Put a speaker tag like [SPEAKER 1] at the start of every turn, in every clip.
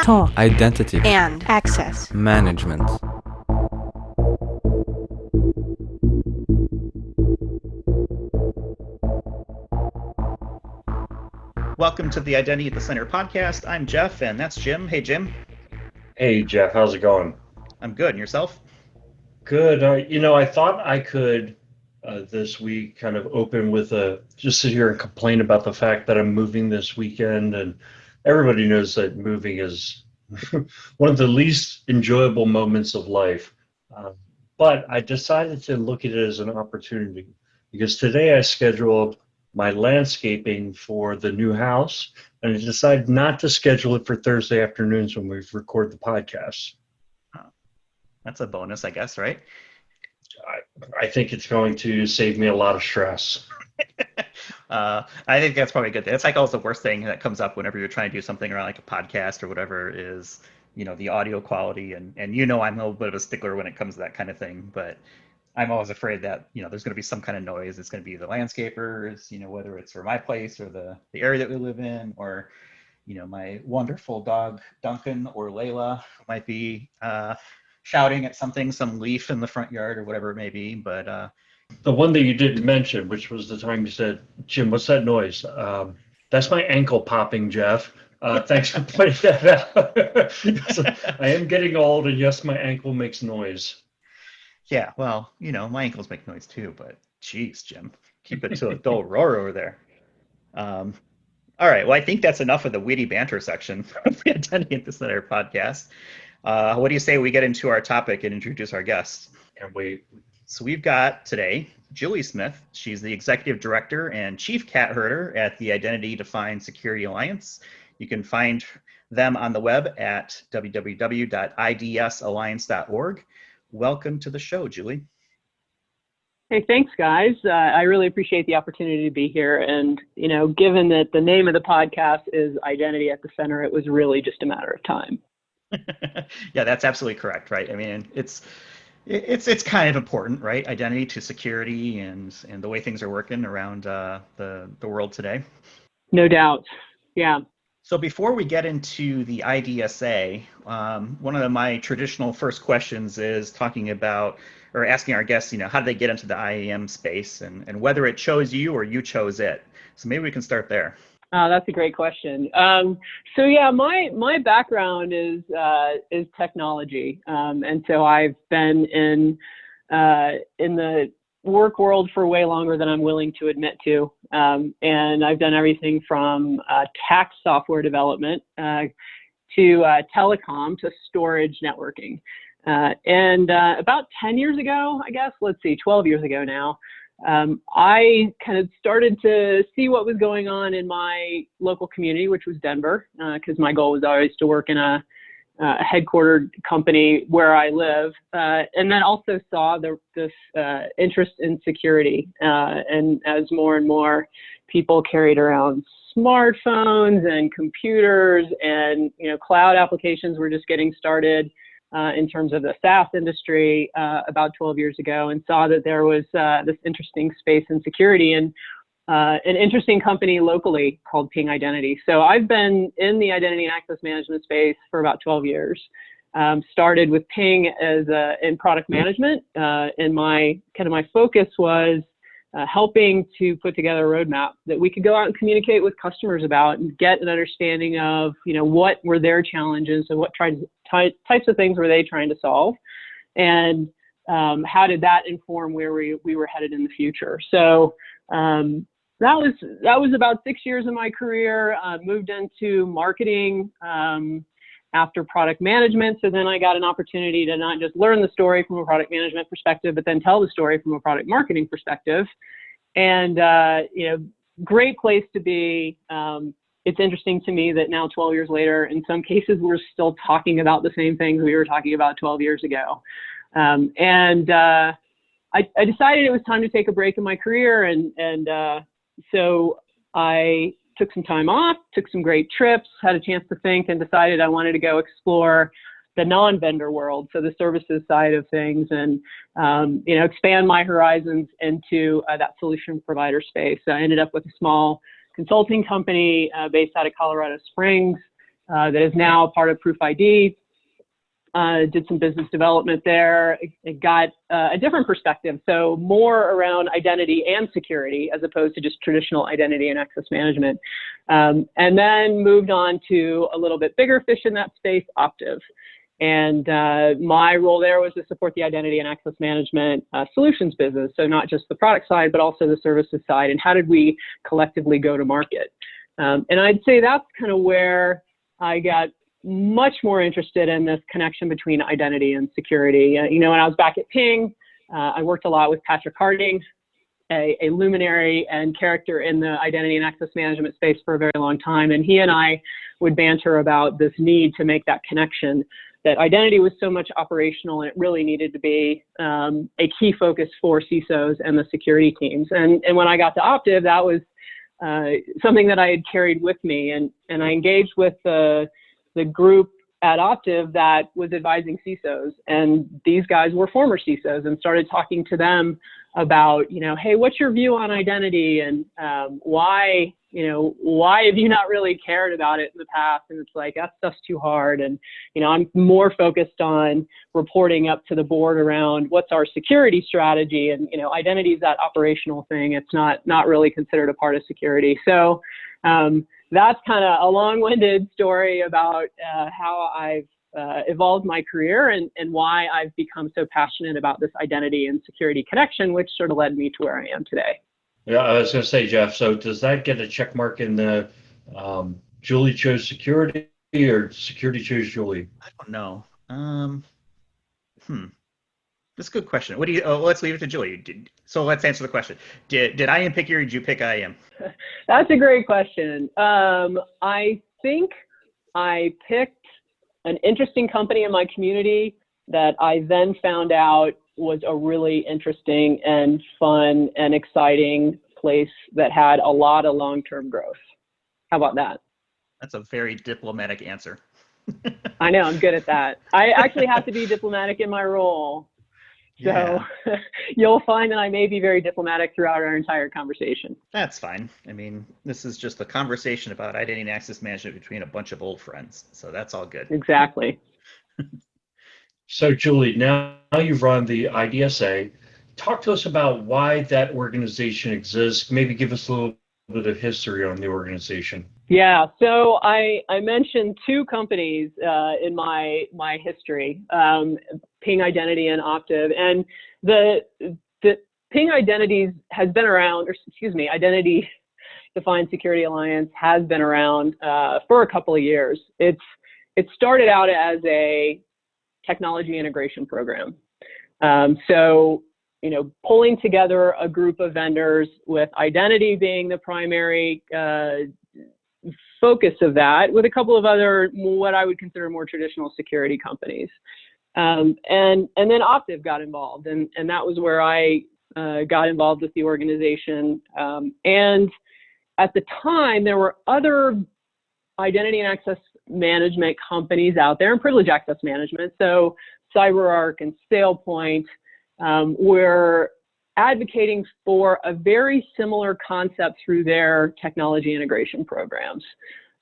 [SPEAKER 1] talk,
[SPEAKER 2] identity,
[SPEAKER 1] and access
[SPEAKER 2] management.
[SPEAKER 3] Welcome to the Identity at the Center podcast. I'm Jeff, and that's Jim. Hey, Jim.
[SPEAKER 4] Hey, Jeff. How's it going?
[SPEAKER 3] I'm good. And yourself?
[SPEAKER 4] Good. I thought I could this week kind of open with just sit here and complain about the fact that I'm moving this weekend. And everybody knows that moving is one of the least enjoyable moments of life. But I decided to look at it as an opportunity because today I scheduled my landscaping for the new house, and I decided not to schedule it for Thursday afternoons when we record the podcast.
[SPEAKER 3] That's a bonus, I guess, right?
[SPEAKER 4] I think it's going to save me a lot of stress.
[SPEAKER 3] I think that's probably a good thing. It's like always the worst thing that comes up whenever you're trying to do something around like a podcast or whatever is, the audio quality. And I'm a little bit of a stickler when it comes to that kind of thing. But I'm always afraid that, there's going to be some kind of noise. It's going to be the landscapers, whether it's for my place or the area that we live in, or, my wonderful dog, Duncan, or Layla might be shouting at something, some leaf in the front yard or whatever it may be. But
[SPEAKER 4] the one that you didn't mention, which was the time you said, Jim, what's that noise? That's my ankle popping, Jeff. Thanks for pointing that out. I am getting old, and yes, my ankle makes noise.
[SPEAKER 3] Yeah, well, my ankles make noise too, but geez, Jim, keep it to a dull roar over there. All right, well, I think that's enough of the witty banter section of the Identity at the Center podcast. What do you say we get into our topic and introduce our guests?
[SPEAKER 4] And we
[SPEAKER 3] So we've got today Julie Smith. She's the Executive Director and Chief Cat Herder at the Identity Defined Security Alliance. You can find them on the web at www.idsalliance.org. Welcome to the show, Julie.
[SPEAKER 5] Hey, thanks, guys. I really appreciate the opportunity to be here. And, given that the name of the podcast is Identity at the Center, it was really just a matter of time.
[SPEAKER 3] Yeah, that's absolutely correct, right? I mean, it's kind of important, right? Identity to security and the way things are working around the world today.
[SPEAKER 5] No doubt. Yeah.
[SPEAKER 3] So before we get into the IDSA, one of my traditional first questions is talking about or asking our guests, how did they get into the IAM space and whether it chose you or you chose it. So maybe we can start there.
[SPEAKER 5] That's a great question. So yeah, my background is technology, and so I've been in the work world for way longer than I'm willing to admit to, and I've done everything from tax software development to telecom to storage networking, and about 10 years ago, 12 years ago now. I kind of started to see what was going on in my local community, which was Denver, because my goal was always to work in a headquartered company where I live, and then also saw this interest in security. And as more and more people carried around smartphones and computers and cloud applications were just getting started, in terms of the SaaS industry about 12 years ago, and saw that there was this interesting space in security and an interesting company locally called Ping Identity. So I've been in the identity and access management space for about 12 years. Started with Ping as in product management, and my focus was helping to put together a roadmap that we could go out and communicate with customers about and get an understanding of, what were their challenges and what types of things were they trying to solve, and how did that inform where we were headed in the future. So that was about 6 years of my career. Moved into marketing after product management. So then I got an opportunity to not just learn the story from a product management perspective, but then tell the story from a product marketing perspective. And, great place to be. It's interesting to me that now 12 years later, in some cases, we're still talking about the same things we were talking about 12 years ago. I decided it was time to take a break in my career. And so I took some time off, took some great trips, had a chance to think, and decided I wanted to go explore the non-vendor world, so the services side of things, and expand my horizons into that solution provider space. So I ended up with a small consulting company based out of Colorado Springs, that is now part of Proof ID. Did some business development there. It got a different perspective, so more around identity and security as opposed to just traditional identity and access management. And then moved on to a little bit bigger fish in that space, Optiv. And my role there was to support the identity and access management solutions business. So not just the product side, but also the services side. And how did we collectively go to market? And I'd say that's kind of where I got much more interested in this connection between identity and security. You know, when I was back at Ping, I worked a lot with Patrick Harding, a luminary and character in the identity and access management space for a very long time. And he and I would banter about this need to make that connection, that identity was so much operational and it really needed to be a key focus for CISOs and the security teams. And when I got to Optiv, that was something that I had carried with me. And I engaged with the group at Optiv that was advising CISOs, and these guys were former CISOs, and started talking to them about, you know, hey, what's your view on identity, and why have you not really cared about it in the past? And it's like, that stuff's too hard. And, you know, I'm more focused on reporting up to the board around what's our security strategy, and, you know, identity is that operational thing. It's not really considered a part of security. So that's kind of a long-winded story about how I've evolved my career and why I've become so passionate about this identity and security connection, which sort of led me to where I am today.
[SPEAKER 4] Yeah, I was going to say, Jeff, so does that get a check mark in the Julie chose security or security chose Julie?
[SPEAKER 3] I don't know. That's a good question. What do you? Oh, let's leave it to Julie. So let's answer the question. Did IAM pick you, or did you pick IAM?
[SPEAKER 5] That's a great question. I think I picked an interesting company in my community that I then found out was a really interesting and fun and exciting place that had a lot of long-term growth. How about that?
[SPEAKER 3] That's a very diplomatic answer.
[SPEAKER 5] I know, I'm good at that. I actually have to be diplomatic in my role. So yeah. You'll find that I may be very diplomatic throughout our entire conversation.
[SPEAKER 3] That's fine. I mean, this is just a conversation about identity and access management between a bunch of old friends. So that's all good.
[SPEAKER 5] Exactly.
[SPEAKER 4] So Julie, now you've run the IDSA. Talk to us about why that organization exists. Maybe give us a little bit of history on the organization.
[SPEAKER 5] Yeah, so I mentioned two companies in my history, Ping Identity and Optiv, and the Ping Identities has been around, or excuse me, Identity Defined Security Alliance has been around for a couple of years. It started out as a technology integration program. So, you know, pulling together a group of vendors with identity being the primary focus of that, with a couple of other, what I would consider more traditional security companies. And then Optiv got involved, and that was where I got involved with the organization. And at the time, there were other identity and access management companies out there, and privilege access management. So CyberArk and SailPoint were advocating for a very similar concept through their technology integration programs.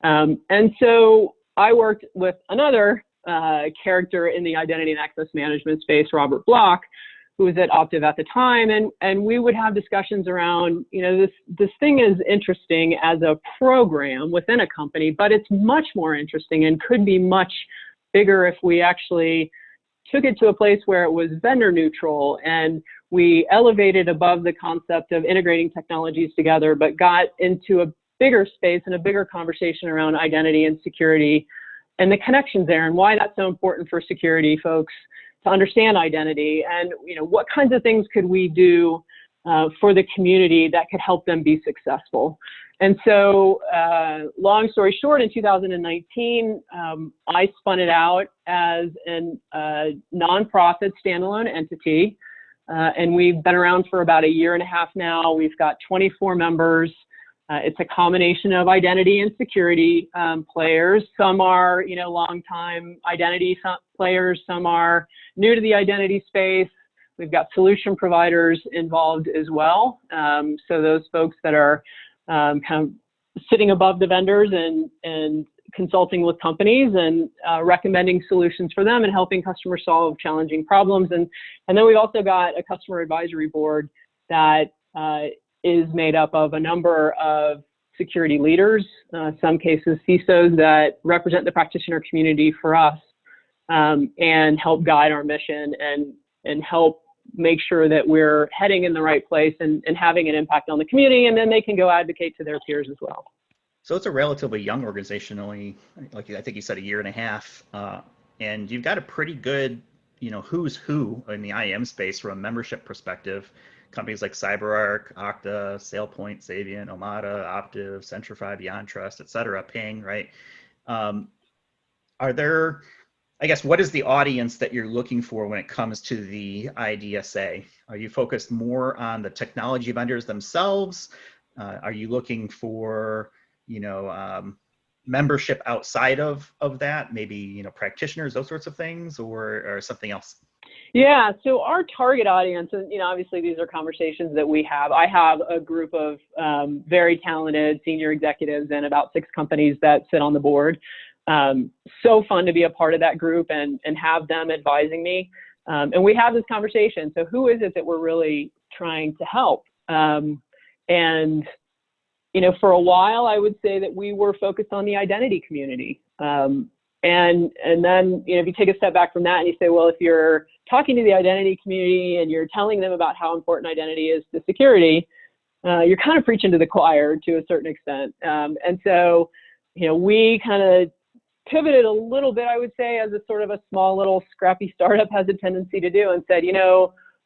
[SPEAKER 5] And so I worked with another character in the identity and access management space, Robert Block, who was at Optiv at the time, and we would have discussions around, you know, this thing is interesting as a program within a company, but it's much more interesting and could be much bigger if we actually took it to a place where it was vendor neutral and we elevated above the concept of integrating technologies together, but got into a bigger space and a bigger conversation around identity and security and the connections there, and why that's so important for security folks to understand identity, and, you know, what kinds of things could we do for the community that could help them be successful. And so, long story short, in 2019, I spun it out as a nonprofit standalone entity, and we've been around for about a year and a half now. We've got 24 members. It's a combination of identity and security players. Some are, you know, longtime identity players. Some are new to the identity space. We've got solution providers involved as well. So those folks that are kind of sitting above the vendors and consulting with companies and recommending solutions for them and helping customers solve challenging problems. And then we've also got a customer advisory board that is made up of a number of security leaders, some cases CISOs that represent the practitioner community for us, and help guide our mission and help make sure that we're heading in the right place and having an impact on the community, and then they can go advocate to their peers as well.
[SPEAKER 3] So it's a relatively young organization, only, like I think you said, a year and a half, and you've got a pretty good, who's who in the IAM space from a membership perspective. Companies like CyberArk, Okta, SailPoint, Saviynt, Omada, Optiv, Centrify, BeyondTrust, et cetera, Ping, right? Are there, I guess, what is the audience that you're looking for when it comes to the IDSA? Are you focused more on the technology vendors themselves? Are you looking for, membership outside of that, maybe, practitioners, those sorts of things, or something else?
[SPEAKER 5] Yeah, so our target audience, and obviously these are conversations that we have. I have a group of very talented senior executives and about 6 companies that sit on the board. So fun to be a part of that group and have them advising me. And we have this conversation. So who is it that we're really trying to help? And for a while, I would say that we were focused on the identity community. And then, if you take a step back from that and you say, well, if you're talking to the identity community and you're telling them about how important identity is to security, you're kind of preaching to the choir to a certain extent. And so, we kind of pivoted a little bit, I would say, as a sort of a small little scrappy startup has a tendency to do, and said,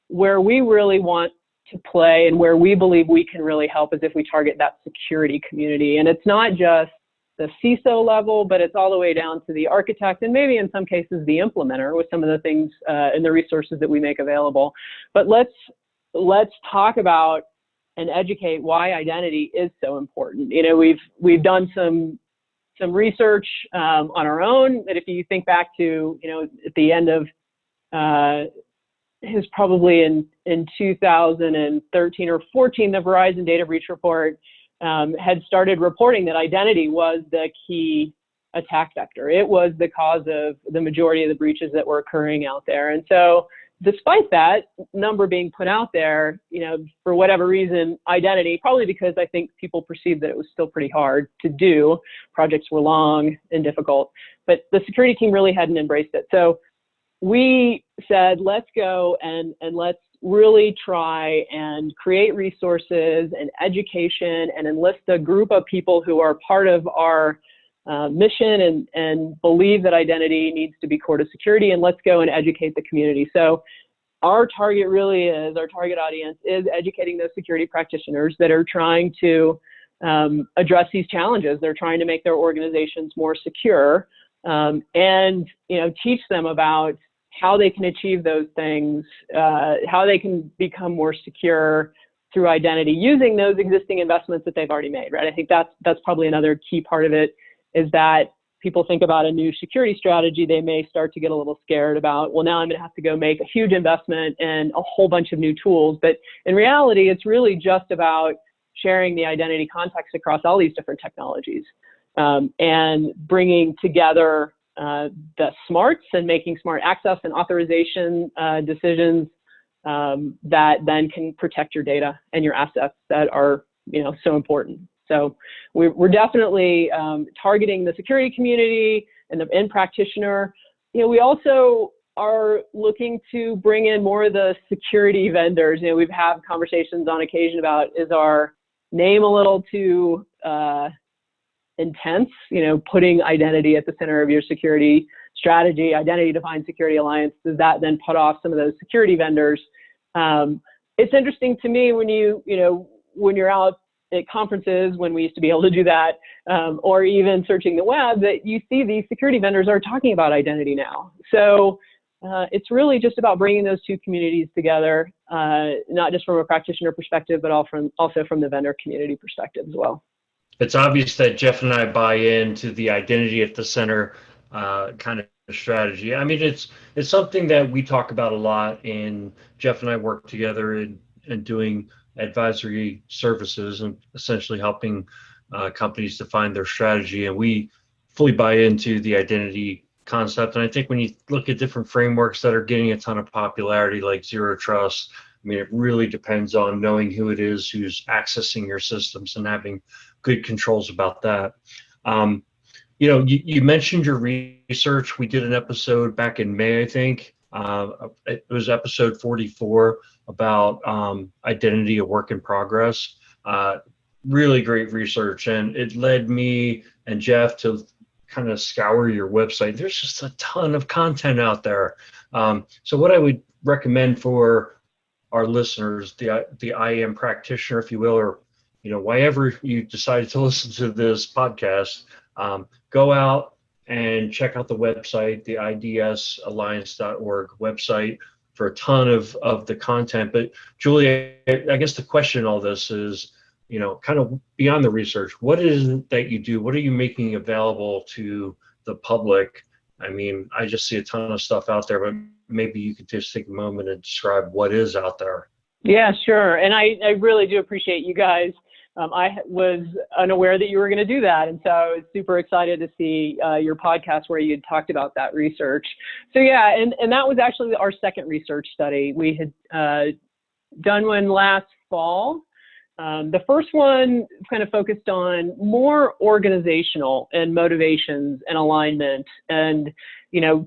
[SPEAKER 5] where we really want to play and where we believe we can really help is if we target that security community. And it's not just the CISO level, but it's all the way down to the architect and maybe in some cases the implementer with some of the things and the resources that we make available. But let's talk about and educate why identity is so important. We've done some research on our own, that if you think back to, at the end of, it was probably in 2013 or 14, the Verizon Data Breach Report had started reporting that identity was the key attack vector. It was the cause of the majority of the breaches that were occurring out there. And so despite that number being put out there, for whatever reason, identity, probably because I think people perceived that it was still pretty hard to do. Projects were long and difficult, but the security team really hadn't embraced it. So we said, let's go and let's really try and create resources and education and enlist a group of people who are part of our mission and believe that identity needs to be core to security, and let's go and educate the community. So our target audience is educating those security practitioners that are trying to address these challenges. They're trying to make their organizations more secure, and teach them about how they can achieve those things, how they can become more secure through identity using those existing investments that they've already made, right? I think that's probably another key part of it, is that people think about a new security strategy, they may start to get a little scared about, well, now I'm going to have to go make a huge investment and a whole bunch of new tools. But in reality, it's really just about sharing the identity context across all these different technologies, and bringing together the smarts and making smart access and authorization decisions that then can protect your data and your assets that are so important. So we're definitely targeting the security community and the end practitioner. We also are looking to bring in more of the security vendors. We've had conversations on occasion about, is our name a little too intense, putting identity at the center of your security strategy, identity defined security alliance, does that then put off some of those security vendors? It's interesting to me when when you're out at conferences, when we used to be able to do that, or even searching the web, that you see these security vendors are talking about identity now. So it's really just about bringing those two communities together, not just from a practitioner perspective, but also from the vendor community perspective as well.
[SPEAKER 4] It's obvious that Jeff and I buy into the identity at the center kind of strategy. I mean, it's something that we talk about a lot, and Jeff and I work together in doing advisory services and essentially helping companies define their strategy. And we fully buy into the identity concept. And I think when you look at different frameworks that are getting a ton of popularity, like Zero Trust, I mean, it really depends on knowing who it is who's accessing your systems and having good controls about that. You mentioned your research. We did an episode back in May, I think. It was episode 44 about identity, a work in progress. Really great research, and it led me and Jeff to kind of scour your website. There's just a ton of content out there. So what I would recommend for our listeners, the IAM practitioner, if you will, or whenever you decide to listen to this podcast, go out and check out the website, the idsalliance.org website, for a ton of the content. But Julie, I guess the question in all this is, kind of beyond the research, what is it that you do? What are you making available to the public? I mean, I just see a ton of stuff out there, but maybe you could just take a moment and describe what is out there.
[SPEAKER 5] Yeah, sure. And I really do appreciate you guys. I was unaware that you were going to do that. And so I was super excited to see your podcast where you had talked about that research. So yeah, and that was actually our second research study. We had done one last fall. The first one kind of focused on more organizational and motivations and alignment, and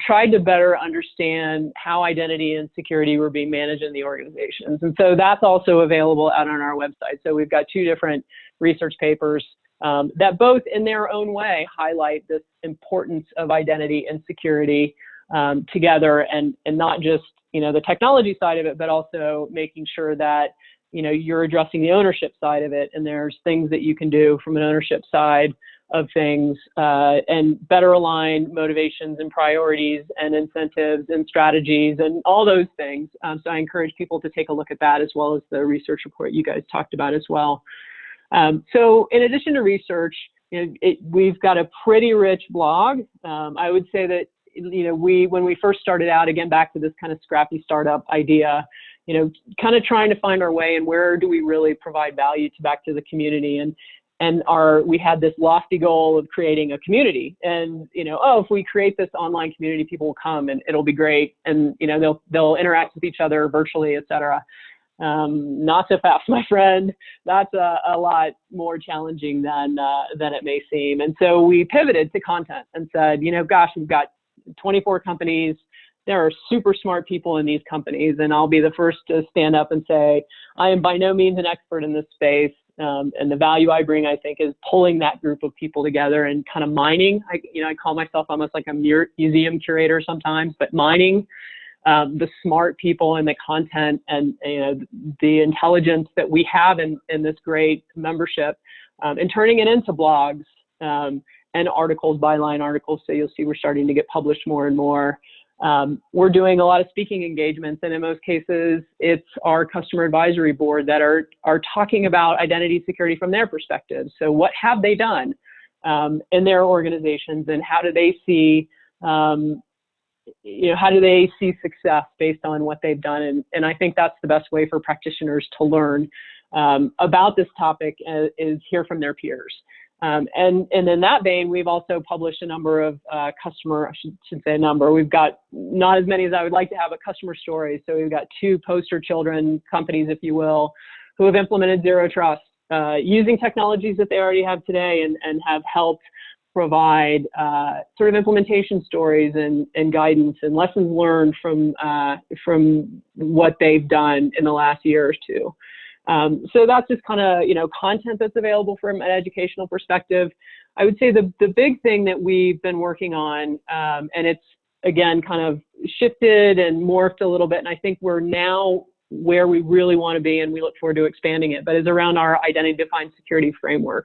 [SPEAKER 5] tried to better understand how identity and security were being managed in the organizations. And so that's also available out on our website. So we've got two different research papers that both in their own way highlight this importance of identity and security together, and not just the technology side of it, but also making sure that you're addressing the ownership side of it, and there's things that you can do from an ownership side of things, and better align motivations and priorities and incentives and strategies and all those things. So I encourage people to take a look at that, as well as the research report you guys talked about as well. So in addition to research, we've got a pretty rich blog. I would say that when we first started out, again, back to this kind of scrappy startup idea, kind of trying to find our way and where do we really provide value back to the community. And we had this lofty goal of creating a community, and if we create this online community, people will come and it'll be great, and they'll interact with each other virtually, etc. Not so fast, my friend. That's a lot more challenging than it may seem. And so we pivoted to content and said, gosh, we've got 24 companies. There are super smart people in these companies, and I'll be the first to stand up and say, I am by no means an expert in this space. And the value I bring, I think, is pulling that group of people together and kind of mining. I call myself almost like a museum curator sometimes, but mining the smart people and the content and the intelligence that we have in this great membership, and turning it into blogs and articles, byline articles. So you'll see we're starting to get published more and more. We're doing a lot of speaking engagements, and in most cases, it's our customer advisory board that are talking about identity security from their perspective. So what have they done in their organizations, and how do they see success based on what they've done? And I think that's the best way for practitioners to learn about this topic, is hear from their peers. And in that vein, we've also published a number of we've got not as many as I would like to have, a customer stories. So we've got 2 poster children companies, if you will, who have implemented Zero Trust using technologies that they already have today, and have helped provide sort of implementation stories and guidance and lessons learned from what they've done in the last year or two. So that's just kind of, content that's available from an educational perspective. I would say the big thing that we've been working on, and it's, again, kind of shifted and morphed a little bit, and I think we're now where we really want to be, and we look forward to expanding it, but is around our identity-defined security framework.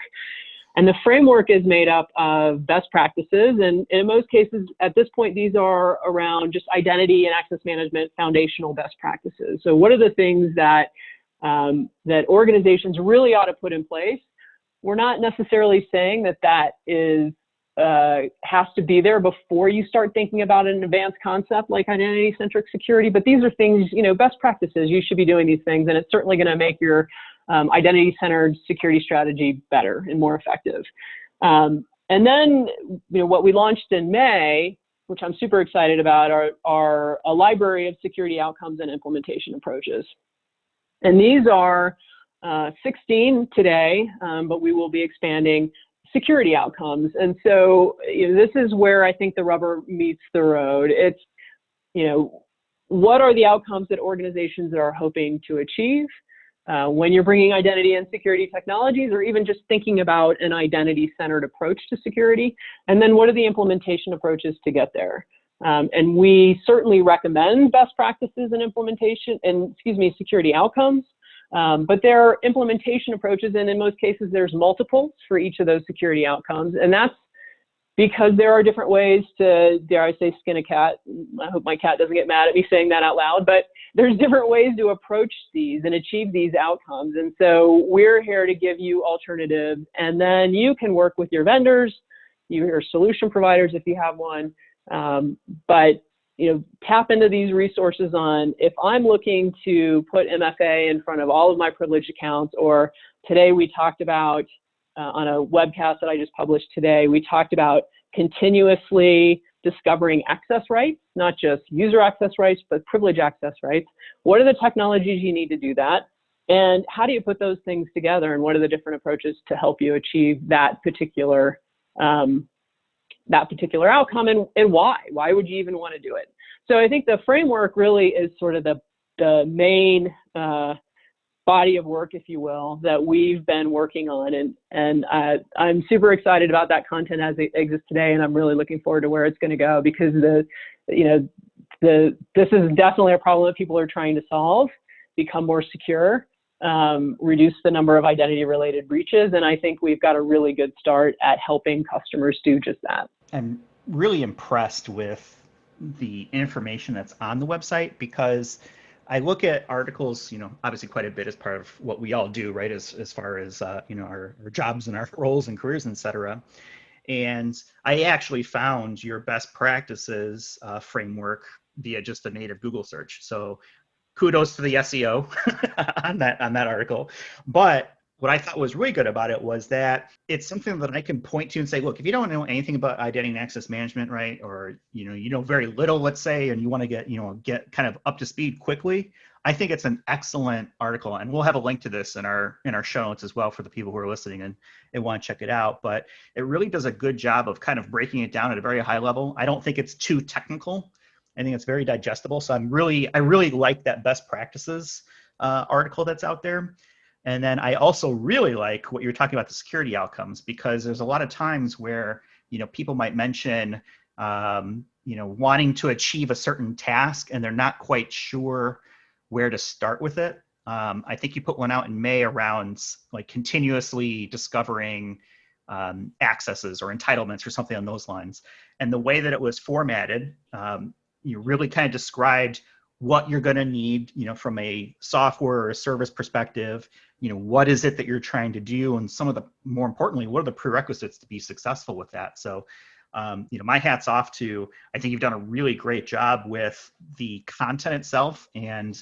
[SPEAKER 5] And the framework is made up of best practices, and in most cases, at this point, these are around just identity and access management foundational best practices. So what are the things that that organizations really ought to put in place? We're not necessarily saying that is has to be there before you start thinking about an advanced concept like identity-centric security, but these are things, best practices. You should be doing these things, and it's certainly going to make your identity-centered security strategy better and more effective. And And then, what we launched in May, which I'm super excited about, are a library of security outcomes and implementation approaches. And these are 16 today, but we will be expanding security outcomes. And so this is where I think the rubber meets the road. It's, what are the outcomes that organizations are hoping to achieve when you're bringing identity and security technologies, or even just thinking about an identity-centered approach to security? And then what are the implementation approaches to get there? And we certainly recommend best practices in implementation and, security outcomes. But there are implementation approaches, and in most cases, there's multiples for each of those security outcomes. And that's because there are different ways to, dare I say, skin a cat. I hope my cat doesn't get mad at me saying that out loud, but there's different ways to approach these and achieve these outcomes. And so we're here to give you alternatives, and then you can work with your vendors, your solution providers if you have one. But tap into these resources on, if I'm looking to put MFA in front of all of my privileged accounts, or today we talked about, on a webcast that I just published today, we talked about continuously discovering access rights, not just user access rights, but privilege access rights. What are the technologies you need to do that? And how do you put those things together? And what are the different approaches to help you achieve that particular outcome, and why? Why would you even want to do it? So I think the framework really is sort of the main body of work, if you will, that we've been working on. And I'm super excited about that content as it exists today. And I'm really looking forward to where it's going to go, because this is definitely a problem that people are trying to solve, become more secure, reduce the number of identity-related breaches. And I think we've got a really good start at helping customers do just that.
[SPEAKER 3] I'm really impressed with the information that's on the website, because I look at articles, obviously quite a bit as part of what we all do, right? As far as, our jobs and our roles and careers, et cetera. And I actually found your best practices framework via just a native Google search. So kudos to the SEO on that article. But what I thought was really good about it was that it's something that I can point to and say, look, if you don't know anything about identity and access management, right, or you know very little, let's say, and you want to get kind of up to speed quickly, I think it's an excellent article, and we'll have a link to this in our show notes as well for the people who are listening and want to check it out. But it really does a good job of kind of breaking it down at a very high level. I don't think it's too technical. I think it's very digestible. So I really like that best practices article that's out there. And then I also really like what you're talking about, the security outcomes, because there's a lot of times where, people might mention, wanting to achieve a certain task and they're not quite sure where to start with it. I think you put one out in May around like continuously discovering accesses or entitlements or something on those lines. And the way that it was formatted, you really kind of described what you're going to need, from a software or a service perspective, what is it that you're trying to do? And more importantly, what are the prerequisites to be successful with that? So, my hat's off to, I think you've done a really great job with the content itself, and,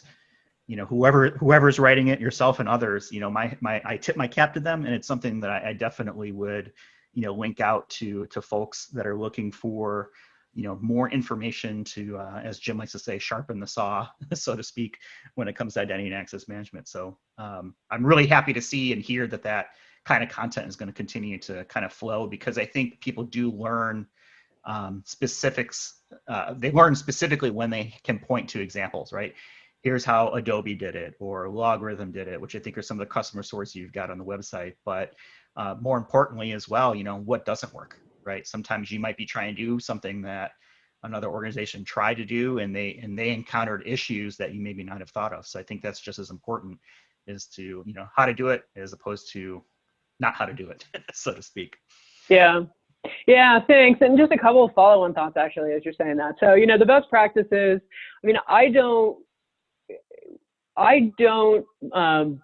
[SPEAKER 3] whoever's writing it, yourself and others, I tip my cap to them. And it's something that I definitely would, link out to folks that are looking for, more information to, as Jim likes to say, sharpen the saw, so to speak, when it comes to identity and access management. So I'm really happy to see and hear that kind of content is going to continue to kind of flow, because I think people do learn specifics. They learn specifically when they can point to examples, right? Here's how Adobe did it, or Logarithm did it, which I think are some of the customer sources you've got on the website. But more importantly as well, what doesn't work, right? Sometimes you might be trying to do something that another organization tried to do, and they encountered issues that you maybe not have thought of. So I think that's just as important, is to, how to do it as opposed to not how to do it, so to speak.
[SPEAKER 5] Yeah, thanks. And just a couple of follow-on thoughts, actually, as you're saying that. So, the best practices, I don't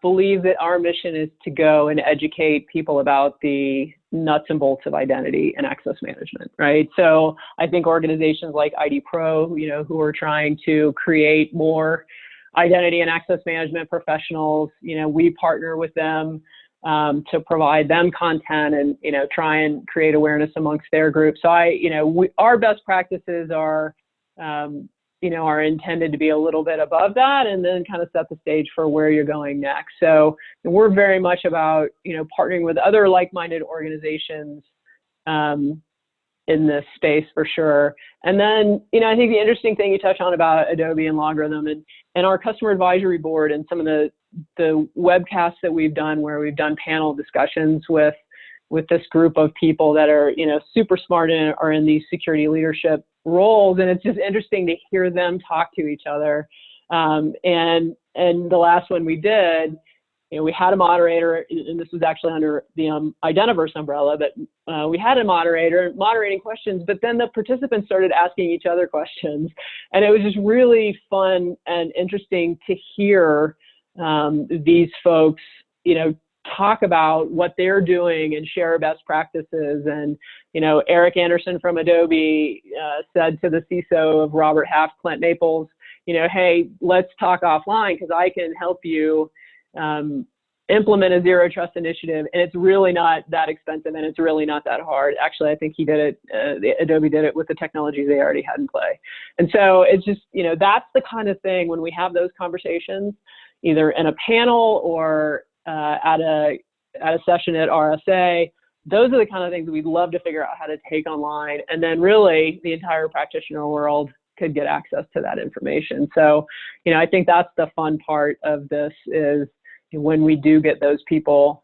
[SPEAKER 5] believe that our mission is to go and educate people about the nuts and bolts of identity and access management, right? So I think organizations like ID Pro, who are trying to create more identity and access management professionals, we partner with them to provide them content and, try and create awareness amongst their group. So our best practices are, are intended to be a little bit above that and then kind of set the stage for where you're going next. So we're very much about, partnering with other like-minded organizations in this space for sure. And then, I think the interesting thing you touch on about Adobe and Logarithm and our customer advisory board and some of the webcasts that we've done where we've done panel discussions with this group of people that are, super smart and are in these security leadership roles. And it's just interesting to hear them talk to each other. And the last one we did, we had a moderator, and this was actually under the Identiverse umbrella, but we had a moderator moderating questions, but then the participants started asking each other questions. And it was just really fun and interesting to hear these folks, talk about what they're doing and share best practices. And, Eric Anderson from Adobe said to the CISO of Robert Half, Clint Naples, hey, let's talk offline because I can help you implement a zero trust initiative. And it's really not that expensive and it's really not that hard. Actually, I think he did it, Adobe did it with the technology they already had in play. And so it's just, that's the kind of thing when we have those conversations, either in a panel or at a session at RSA, those are the kind of things we'd love to figure out how to take online. And then really the entire practitioner world could get access to that information. So, I think that's the fun part of this is when we do get those people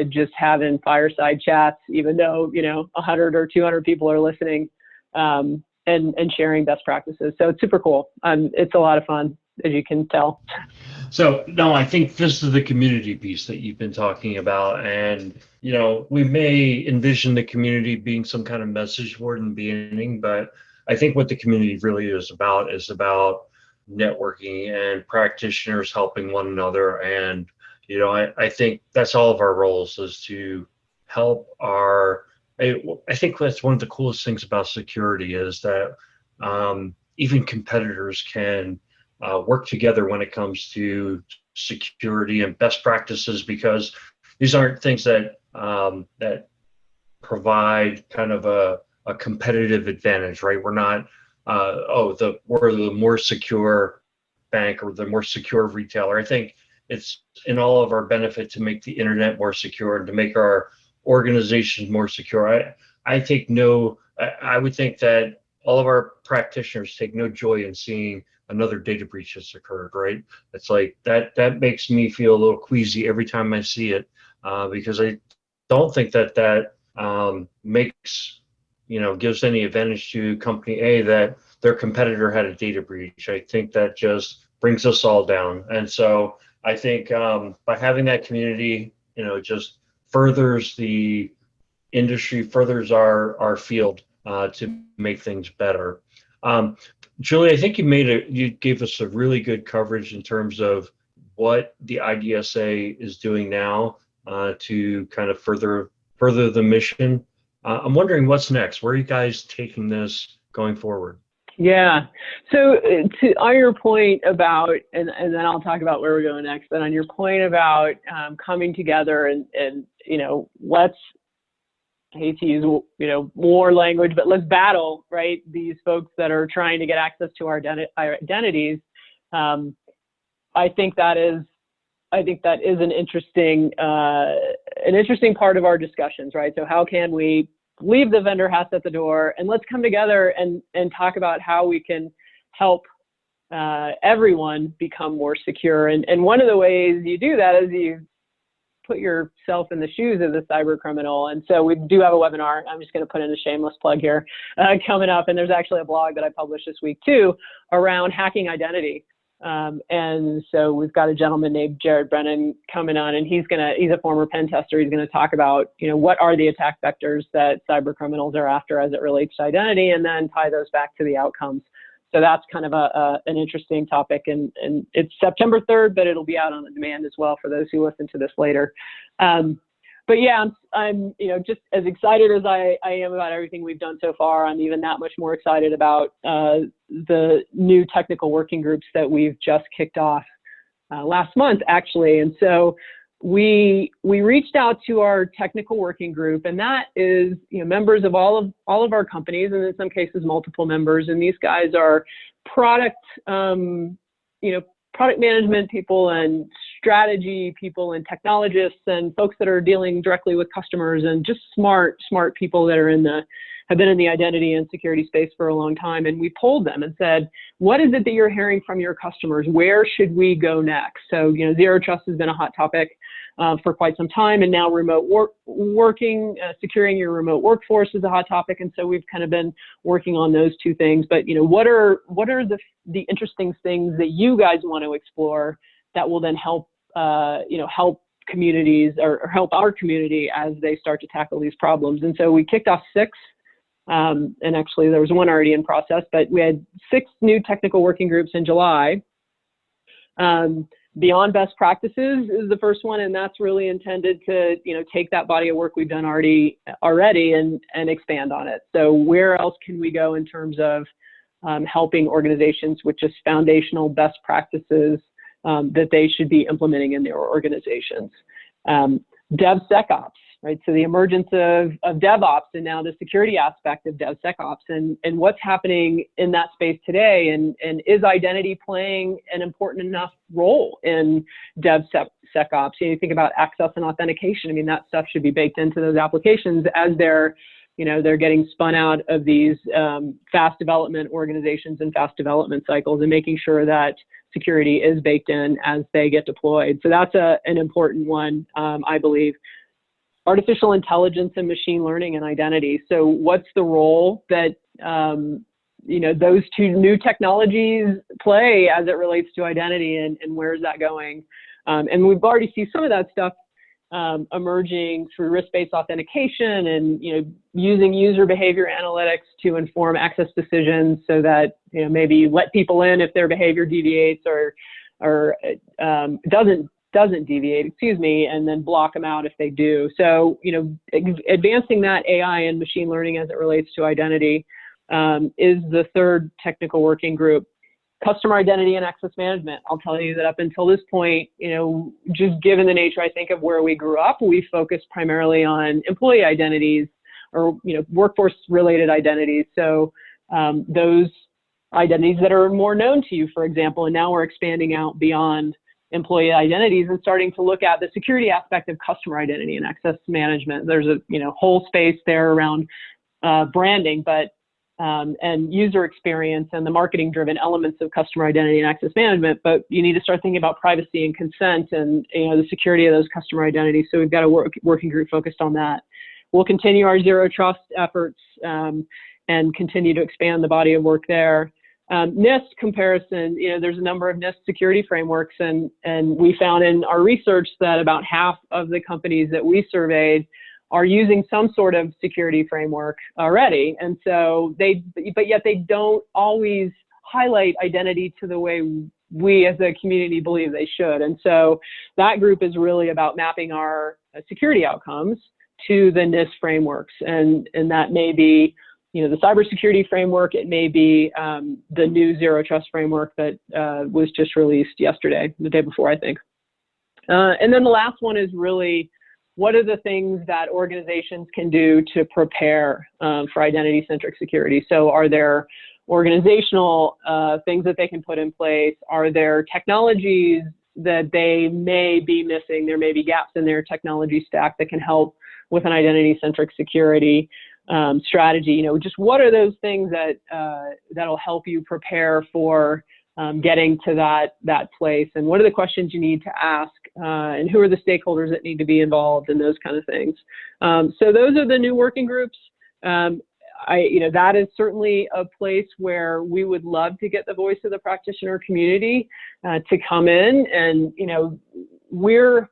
[SPEAKER 5] just having fireside chats, even though, 100 or 200 people are listening and sharing best practices. So it's super cool. It's a lot of fun, as you can tell.
[SPEAKER 4] So, no, I think this is the community piece that you've been talking about. And, we may envision the community being some kind of message board in the beginning, but I think what the community really is about networking and practitioners helping one another. And, I think that's all of our roles is to help I think that's one of the coolest things about security is that even competitors can work together when it comes to security and best practices, because these aren't things that provide kind of a competitive advantage, right? We're not, we're the more secure bank or the more secure retailer. I think it's in all of our benefit to make the internet more secure and to make our organizations more secure. I would think that all of our practitioners take no joy in seeing another data breach that's occurred, right? It's like that makes me feel a little queasy every time I see it, because I don't think that makes, gives any advantage to company A that their competitor had a data breach. I think that just brings us all down. And so I think by having that community, just furthers the industry, furthers our field to make things better. Julie, I think you gave us a really good coverage in terms of what the IDSA is doing now to kind of further the mission. I'm wondering what's next. Where are you guys taking this going forward?
[SPEAKER 5] Yeah. So on your point about, and then I'll talk about where we're going next, but on your point about coming together and let's, I hate to use, more language, but let's battle, right? These folks that are trying to get access to our identities. I think that is an interesting part of our discussions, right? So how can we leave the vendor hats at the door and let's come together and talk about how we can help everyone become more secure. And one of the ways you do that is you put yourself in the shoes of the cyber criminal. And so we do have a webinar. I'm just going to put in a shameless plug here coming up. And there's actually a blog that I published this week too around hacking identity. And so we've got a gentleman named Jared Brennan coming on, and he's a former pen tester. He's going to talk about, what are the attack vectors that cyber criminals are after as it relates to identity, and then tie those back to the outcomes. So that's kind of an interesting topic, and it's September 3rd, but it'll be out on demand as well for those who listen to this later. But yeah, I'm just as excited as I am about everything we've done so far. I'm even that much more excited about the new technical working groups that we've just kicked off last month, actually. And so we reached out to our technical working group, and that is, members of all of our companies, and in some cases multiple members. And these guys are product, product management people and strategy people and technologists and folks that are dealing directly with customers, and just smart people that have been in the identity and security space for a long time. And we polled them and said, what is it that you're hearing from your customers? Where should we go next? So, zero trust has been a hot topic for quite some time, and now remote working, securing your remote workforce is a hot topic. And so we've kind of been working on those two things. But what are the interesting things that you guys want to explore that will then help help communities or help our community as they start to tackle these problems? And so we kicked off 6. And actually there was one already in process, but we had 6 new technical working groups in July. Beyond best practices is the first one, and that's really intended to, take that body of work we've done already and expand on it. So where else can we go in terms of helping organizations with just foundational best practices that they should be implementing in their organizations? DevSecOps, right? So the emergence of DevOps and now the security aspect of DevSecOps and what's happening in that space today, and is identity playing an important enough role in DevSecOps? You think about access and authentication. I mean, that stuff should be baked into those applications as they're getting spun out of these fast development organizations and fast development cycles, and making sure that security is baked in as they get deployed. So that's an important one, I believe. Artificial intelligence and machine learning and identity. So what's the role that those two new technologies play as it relates to identity, and where is that going? And we've already seen some of that stuff emerging through risk-based authentication and using user behavior analytics to inform access decisions, so that maybe you let people in if their behavior deviates or doesn't deviate, and then block them out if they do. So advancing that AI and machine learning as it relates to identity is the third technical working group. Customer identity and access management. I'll tell you that up until this point, just given the nature, I think, of where we grew up, we focused primarily on employee identities or, workforce-related identities. So those identities that are more known to you, for example, and now we're expanding out beyond employee identities and starting to look at the security aspect of customer identity and access management. There's a whole space there around branding, but and user experience and the marketing-driven elements of customer identity and access management, but you need to start thinking about privacy and consent and the security of those customer identities. So we've got a working group focused on that. We'll continue our zero trust efforts and continue to expand the body of work there. NIST comparison, there's a number of NIST security frameworks, and we found in our research that about half of the companies that we surveyed are using some sort of security framework already. And so but yet they don't always highlight identity to the way we as a community believe they should. And so that group is really about mapping our security outcomes to the NIST frameworks. And that may be, the cybersecurity framework, it may be the new zero trust framework that was just released yesterday, the day before, I think. And then the last one is really, what are the things that organizations can do to prepare for identity-centric security? So are there organizational things that they can put in place? Are there technologies that they may be missing? There may be gaps in their technology stack that can help with an identity-centric security strategy. Just what are those things that that'll help you prepare for getting to that place, and what are the questions you need to ask, and who are the stakeholders that need to be involved, and those kind of things. So those are the new working groups. That is certainly a place where we would love to get the voice of the practitioner community to come in, and we're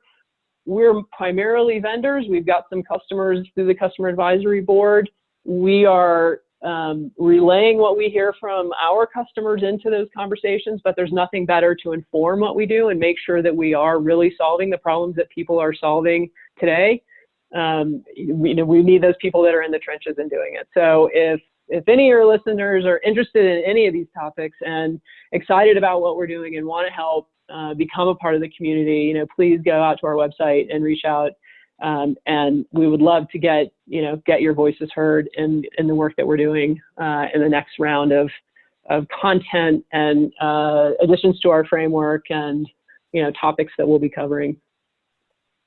[SPEAKER 5] primarily vendors. We've got some customers through the customer advisory board. We are relaying what we hear from our customers into those conversations, but there's nothing better to inform what we do and make sure that we are really solving the problems that people are solving today. We need those people that are in the trenches and doing it. So if any of your listeners are interested in any of these topics and excited about what we're doing and want to help become a part of the community, please go out to our website and reach out. And we would love to get your voices heard in the work that we're doing in the next round of content and additions to our framework and topics that we'll be covering.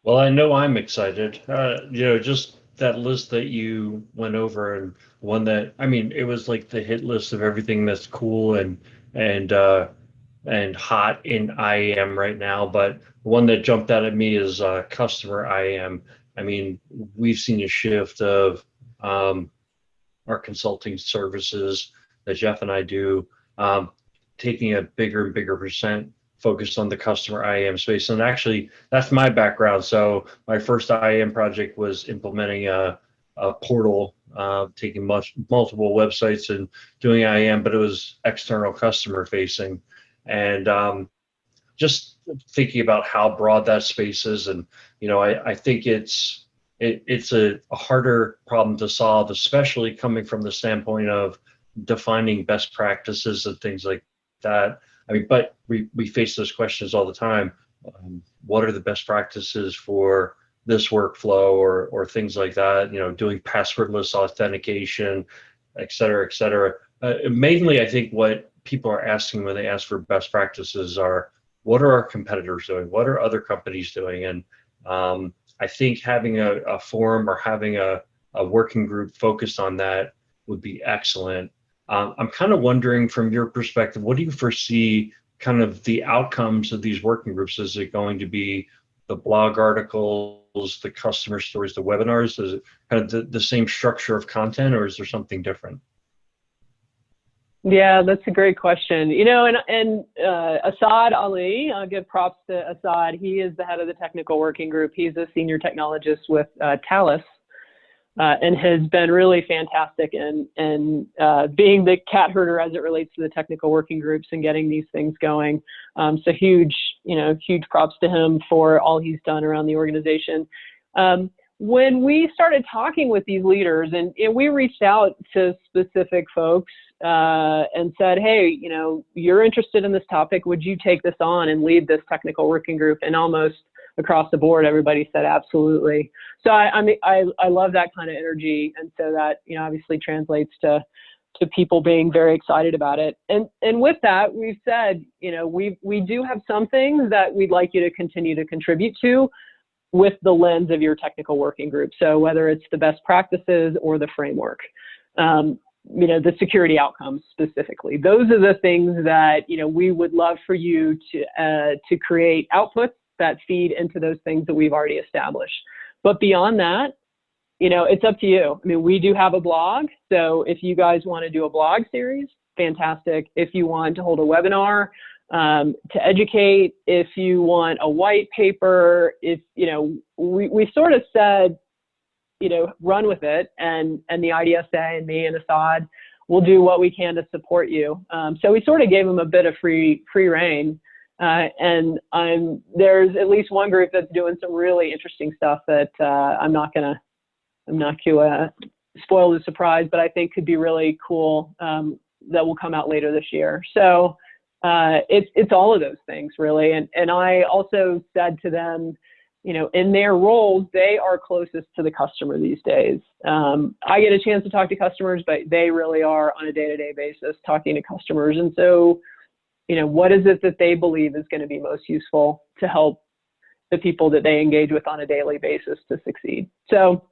[SPEAKER 4] Well, I know I'm excited. Just that list that you went over, and one that, I mean, it was like the hit list of everything that's cool and and hot in IAM right now. But one that jumped out at me is customer IAM. I mean, we've seen a shift of our consulting services that Jeff and I do, taking a bigger and bigger percent focused on the customer IAM space. And actually, that's my background. So my first IAM project was implementing a portal, taking multiple websites and doing IAM, but it was external customer facing. And just thinking about how broad that space is. And, I think it's a harder problem to solve, especially coming from the standpoint of defining best practices and things like that. I mean, but we face those questions all the time. What are the best practices for this workflow or things like that? Doing passwordless authentication, et cetera, et cetera. Mainly, I think what people are asking when they ask for best practices are, what are our competitors doing? What are other companies doing? And I think having a forum or having a working group focused on that would be excellent. I'm kind of wondering, from your perspective, what do you foresee kind of the outcomes of these working groups? Is it going to be the blog articles, the customer stories, the webinars? Is it kind of the same structure of content, or is there something different?
[SPEAKER 5] Yeah, that's a great question. And Asad Ali, I'll give props to Asad. He is the head of the technical working group. He's a senior technologist with Thales. And has been really fantastic in being the cat herder as it relates to the technical working groups and getting these things going. So huge props to him for all he's done around the organization. When we started talking with these leaders, and we reached out to specific folks and said, hey, you're interested in this topic. Would you take this on and lead this technical working group? And almost across the board, everybody said absolutely. So I love that kind of energy, and so that obviously translates to people being very excited about it. And with that, we've said we do have some things that we'd like you to continue to contribute to with the lens of your technical working group. So whether it's the best practices or the framework, the security outcomes specifically, those are the things that we would love for you to create outputs that feed into those things that we've already established. But beyond that, it's up to you. I mean, we do have a blog. So if you guys want to do a blog series, fantastic. If you want to hold a webinar to educate, if you want a white paper, we sort of said, run with it. And the IDSA and me and Assad will do what we can to support you. So we sort of gave them a bit of free reign. And there's at least one group that's doing some really interesting stuff that I'm not going to spoil the surprise, but I think could be really cool, that will come out later this year. So it's all of those things, really. And I also said to them, in their roles, they are closest to the customer these days. I get a chance to talk to customers, but they really are on a day-to-day basis talking to customers. And so what is it that they believe is going to be most useful to help the people that they engage with on a daily basis to succeed? So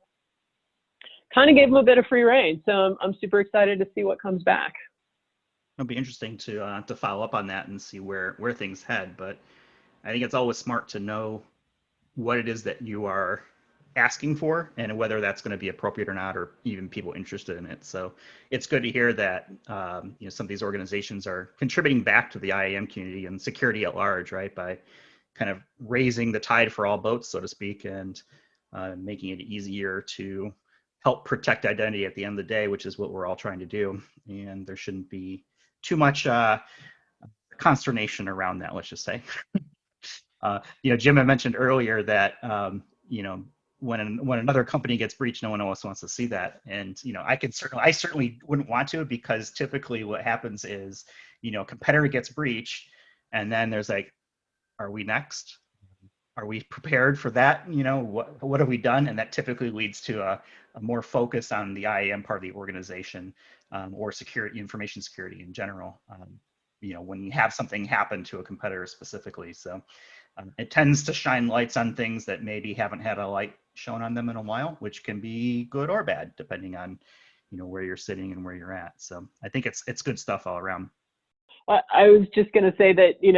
[SPEAKER 5] kind of gave them a bit of free reign. So I'm super excited to see what comes back.
[SPEAKER 3] It'll be interesting to follow up on that and see where things head. But I think it's always smart to know what it is that you are asking for and whether that's going to be appropriate or not, or even people interested in it. So it's good to hear that some of these organizations are contributing back to the IAM community and security at large, right, by kind of raising the tide for all boats, so to speak, and making it easier to help protect identity at the end of the day, which is what we're all trying to do. And there shouldn't be too much consternation around that, let's just say. Jim had mentioned earlier that when another company gets breached, no one else wants to see that. And I certainly wouldn't want to, because typically what happens is a competitor gets breached, and then there's like are we next? Are we prepared for that? What have we done? And that typically leads to a more focus on the IAM part of the organization, or security, information security in general. When you have something happen to a competitor specifically. So it tends to shine lights on things that maybe haven't had a light shown on them in a while, which can be good or bad, depending on, where you're sitting and where you're at. So I think it's good stuff all around.
[SPEAKER 5] I was just going to say that, in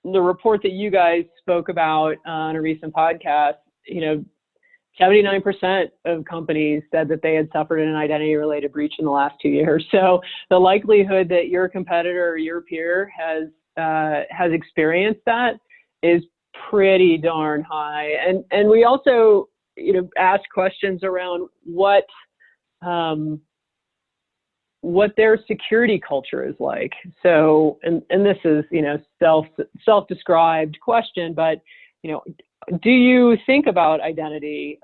[SPEAKER 5] the report that you guys spoke about on a recent podcast, 79% of companies said that they had suffered an identity-related breach in the last 2 years. So the likelihood that your competitor or your peer has experienced that is pretty darn high. And we also, ask questions around what their security culture is like. So, and this is, self-described question, but, do you think about identity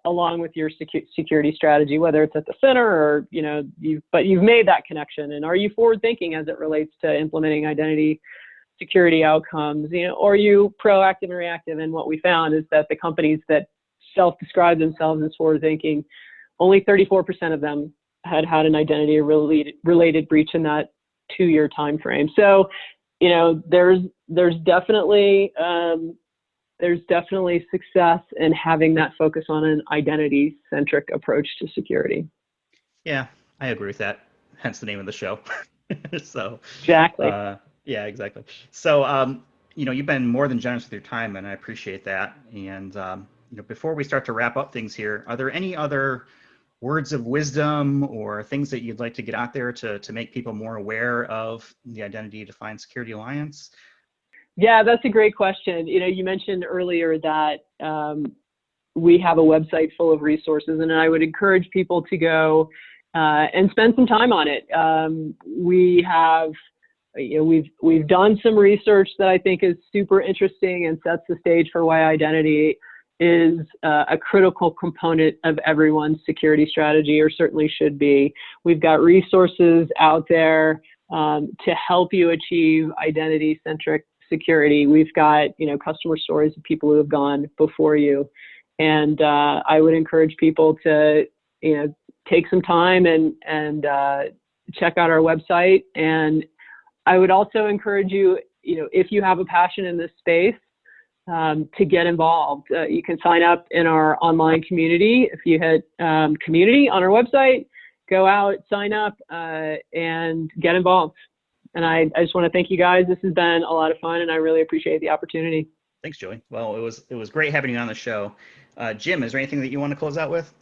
[SPEAKER 5] along with your security strategy, whether it's at the center or, you've made that connection, and are you forward thinking as it relates to implementing identity security outcomes, or are you proactive and reactive? And what we found is that the companies that self-describe themselves as forward thinking, only 34% of them had an identity related breach in that 2-year time frame. So, there's definitely success in having that focus on an identity-centric approach to security.
[SPEAKER 3] Yeah, I agree with that. Hence the name of the show. So
[SPEAKER 5] exactly.
[SPEAKER 3] Yeah, exactly. So you've been more than generous with your time, and I appreciate that. And before we start to wrap up things here, are there any other words of wisdom or things that you'd like to get out there to make people more aware of the Identity Defined Security Alliance?
[SPEAKER 5] Yeah, that's a great question. You mentioned earlier that we have a website full of resources, and I would encourage people to go and spend some time on it. We have, we've done some research that I think is super interesting and sets the stage for why identity is a critical component of everyone's security strategy, or certainly should be. We've got resources out there to help you achieve identity-centric security. We've got, customer stories of people who have gone before you. And I would encourage people to, take some time and check out our website. And I would also encourage you, if you have a passion in this space, to get involved. You can sign up in our online community. If you hit community on our website, go out, sign up, and get involved. And I just want to thank you guys. This has been a lot of fun, and I really appreciate the opportunity.
[SPEAKER 3] Thanks, Joey. Well, it was great having you on the show. Jim, is there anything that you want to close out with?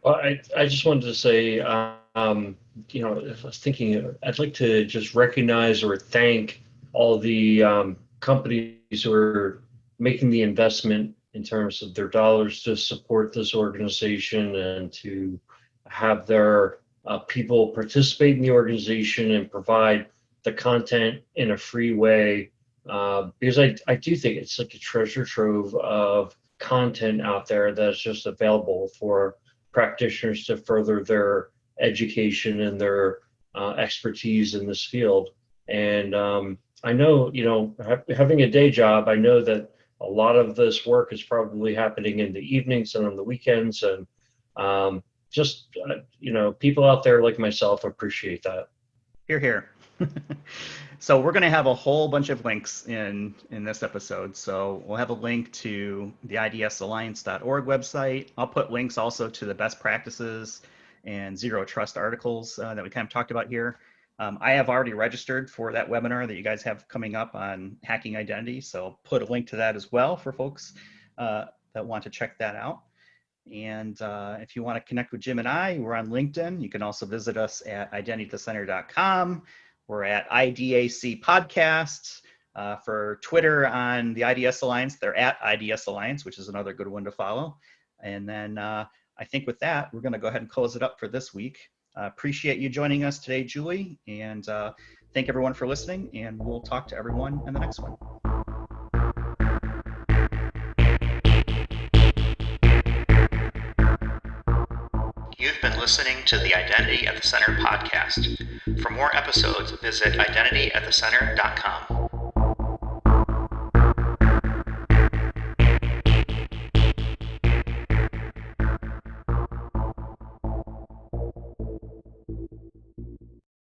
[SPEAKER 4] Well, I just wanted to say, if I was thinking, I'd like to just recognize or thank all the companies who are making the investment in terms of their dollars to support this organization and to have their people participate in the organization and provide the content in a free way, because I do think it's like a treasure trove of content out there that's just available for practitioners to further their education and their expertise in this field. And I know, having a day job, I know that a lot of this work is probably happening in the evenings and on the weekends, and people out there like myself appreciate that.
[SPEAKER 3] Hear, hear. So we're going to have a whole bunch of links in this episode. So we'll have a link to the idsalliance.org website. I'll put links also to the best practices and zero trust articles that we kind of talked about here. I have already registered for that webinar that you guys have coming up on hacking identity. So I'll put a link to that as well for folks that want to check that out. And if you want to connect with Jim and I, we're on LinkedIn. You can also visit us at identitycenter.com. We're at IDAC Podcasts. For Twitter on the IDS Alliance, they're at IDS Alliance, which is another good one to follow. And then I think with that, we're going to go ahead and close it up for this week. Appreciate you joining us today, Julie, and thank everyone for listening, and we'll talk to everyone in the next one. You've been listening to the Identity at the Center podcast. For more episodes, visit identityatthecenter.com.